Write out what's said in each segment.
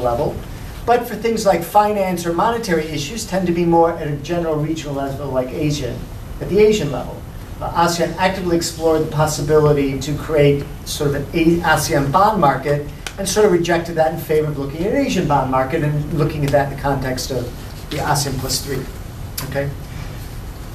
level. But for things like finance or monetary issues, tend to be more at a general regional level, like Asian, at the Asian level. ASEAN actively explored the possibility to create sort of an ASEAN bond market, and sort of rejected that in favor of looking at an Asian bond market and looking at that in the context of the ASEAN +3. Okay.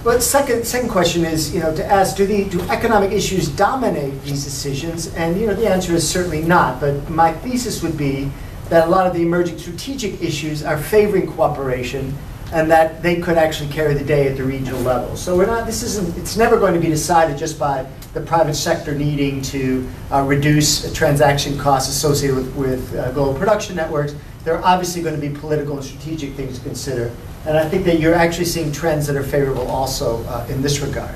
But second question is, to ask, do economic issues dominate these decisions? And the answer is certainly not. But my thesis would be that a lot of the emerging strategic issues are favoring cooperation, and that they could actually carry the day at the regional level. So it's never going to be decided just by the private sector needing to reduce transaction costs associated with global production networks. There are obviously going to be political and strategic things to consider. And I think that you're actually seeing trends that are favorable also in this regard.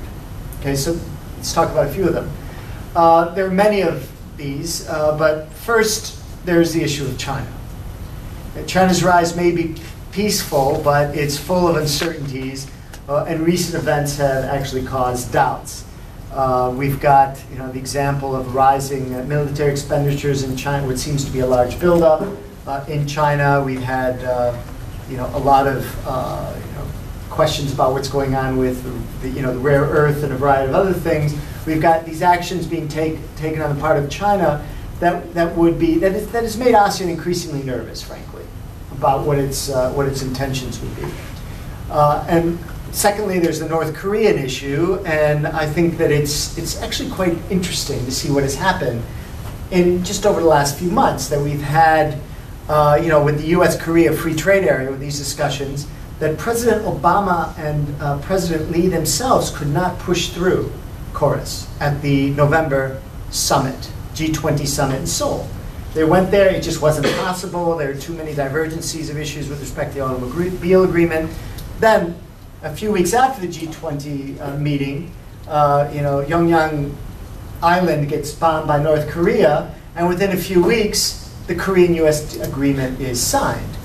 Okay, so let's talk about a few of them. There are many of these, but first there's the issue of China. China's rise may be peaceful, but it's full of uncertainties, and recent events have actually caused doubts. We've got the example of rising military expenditures in China, which seems to be a large buildup. In China, we've had a lot of questions about what's going on with the rare earth and a variety of other things. We've got these actions being taken on the part of China that has made ASEAN increasingly nervous, frankly, about what its intentions would be. And secondly, there's the North Korean issue, and I think that it's actually quite interesting to see what has happened in just over the last few months, that we've had with the U.S.-Korea free trade area, with these discussions, that President Obama and President Lee themselves could not push through chorus at the November summit, G20 summit in Seoul. They went there, it just wasn't possible. There were too many divergencies of issues with respect to the automobile agreement. Then, a few weeks after the G20 meeting, Pyongyang Island gets bombed by North Korea, and within a few weeks, the Korean-U.S. agreement is signed.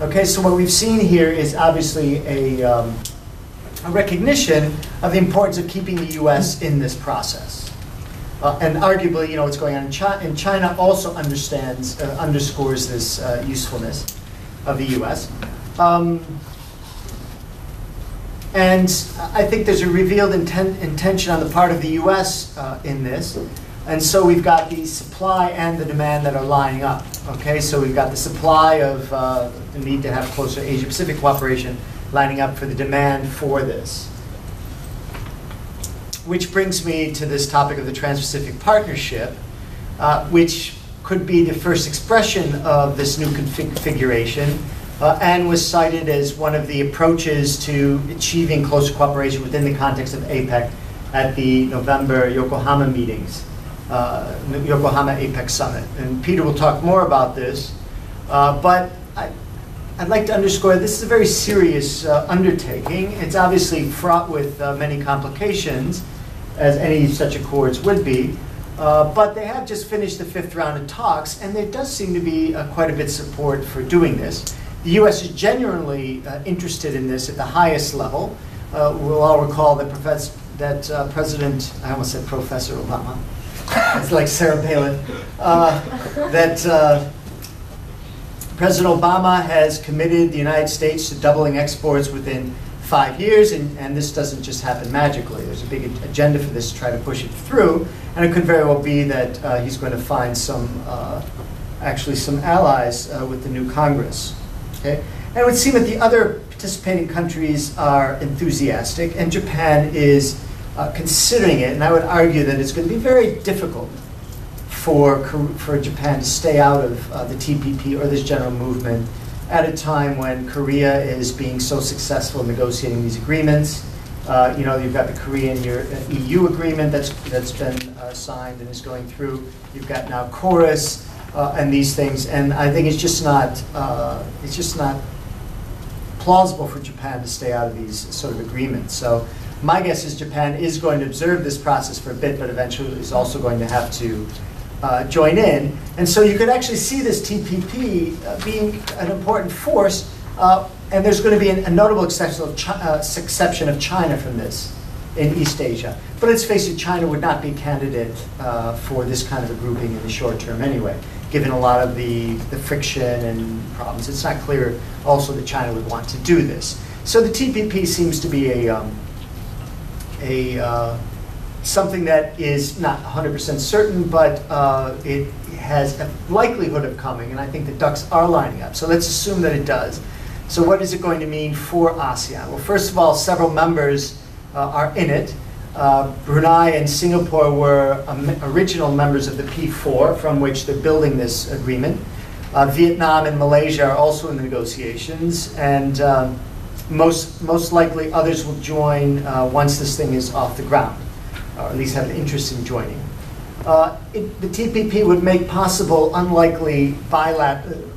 Okay, so what we've seen here is obviously a recognition of the importance of keeping the U.S. in this process. And arguably, what's going on in China also underscores this usefulness of the U.S. And I think there's a revealed intention on the part of the U.S. In this. And so we've got the supply and the demand that are lining up. Okay, so we've got the supply of the need to have closer Asia-Pacific cooperation lining up for the demand for this. Which brings me to this topic of the Trans-Pacific Partnership, which could be the first expression of this new configuration, and was cited as one of the approaches to achieving closer cooperation within the context of APEC at the November Yokohama meetings, Yokohama APEC Summit. And Peter will talk more about this, but I'd like to underscore this is a very serious undertaking. It's obviously fraught with many complications, as any such accords would be. But they have just finished the 5th round of talks, and there does seem to be quite a bit of support for doing this. The U.S. is genuinely interested in this at the highest level. We'll all recall that President, I almost said Professor Obama, it's like Sarah Palin, that President Obama has committed the United States to doubling exports within 5 years, and this doesn't just happen magically. There's a big agenda for this to try to push it through, and it could very well be that he's going to find actually some allies with the new Congress. Okay? And it would seem that the other participating countries are enthusiastic, and Japan is considering it, and I would argue that it's going to be very difficult for Japan to stay out of the TPP or this general movement at a time when Korea is being so successful in negotiating these agreements. You've got the Korean-EU agreement that's been signed and is going through. You've got now Chorus and these things, and I think it's just not plausible for Japan to stay out of these sort of agreements. So my guess is Japan is going to observe this process for a bit, but eventually is also going to have to join in. And so you could actually see this TPP being an important force, and there's going to be a notable exception of China from this in East Asia. But let's face it, China would not be a candidate for this kind of a grouping in the short term anyway. given a lot of the friction and problems. It's not clear also that China would want to do this. So the TPP seems to be something that is not 100% certain, but it has a likelihood of coming, and I think the ducks are lining up. So let's assume that it does. So what is it going to mean for ASEAN? Well, first of all, several members are in it. Brunei and Singapore were original members of the P4, from which they're building this agreement. Vietnam and Malaysia are also in the negotiations, and most likely others will join once this thing is off the ground, or at least have an interest in joining. The TPP would make possible unlikely bilaterals.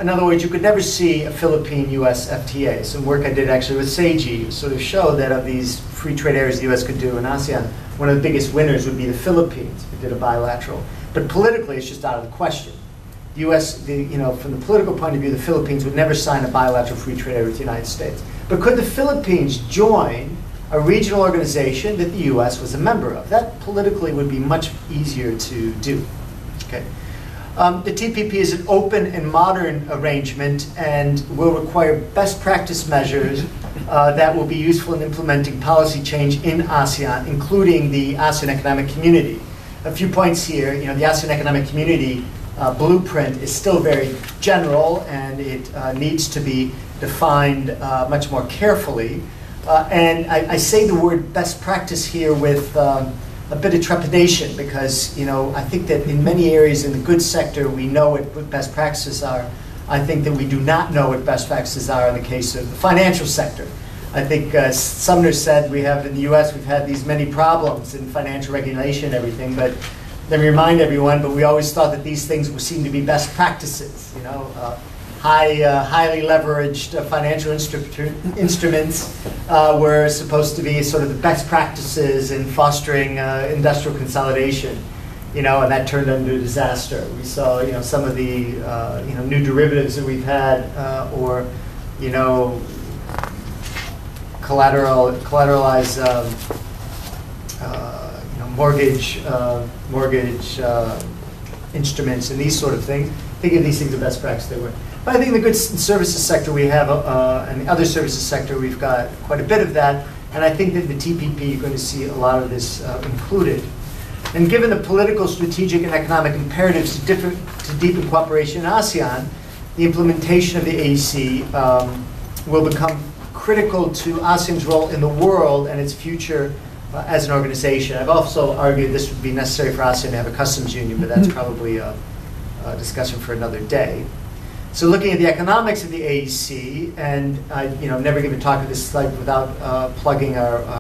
In other words, you could never see a Philippine-U.S. FTA. Some work I did actually with Seiji sort of showed that of these free trade areas the U.S. could do in ASEAN, one of the biggest winners would be the Philippines if it did a bilateral. But politically, it's just out of the question. The U.S., from the political point of view, the Philippines would never sign a bilateral free trade area with the United States. But could the Philippines join a regional organization that the U.S. was a member of? That politically would be much easier to do. Okay. The TPP is an open and modern arrangement and will require best practice measures that will be useful in implementing policy change in ASEAN, including the ASEAN Economic Community. A few points here. The ASEAN Economic Community blueprint is still very general, and it needs to be defined much more carefully. And I say the word best practice here with a bit of trepidation, because I think that in many areas in the goods sector we know what best practices are. I think that we do not know what best practices are in the case of the financial sector. I think Sumner said we have in the U.S. we've had these many problems in financial regulation and everything, but let me remind everyone, but we always thought that these things would seem to be best practices. Highly leveraged financial instruments were supposed to be sort of the best practices in fostering industrial consolidation, and that turned into a disaster. We saw, some of the, new derivatives that we've had, or, collateralized, mortgage instruments and these sort of things. Thinking of these things the best practice they were. But I think in the goods and services sector we have, and the other services sector, we've got quite a bit of that. And I think that the TPP, you're going to see a lot of this included. And given the political, strategic, and economic imperatives to deepen cooperation in ASEAN, the implementation of the AEC will become critical to ASEAN's role in the world and its future as an organization. I've also argued this would be necessary for ASEAN to have a customs union, but that's probably a discussion for another day. So looking at the economics of the AEC, and I never give a talk at this slide without plugging our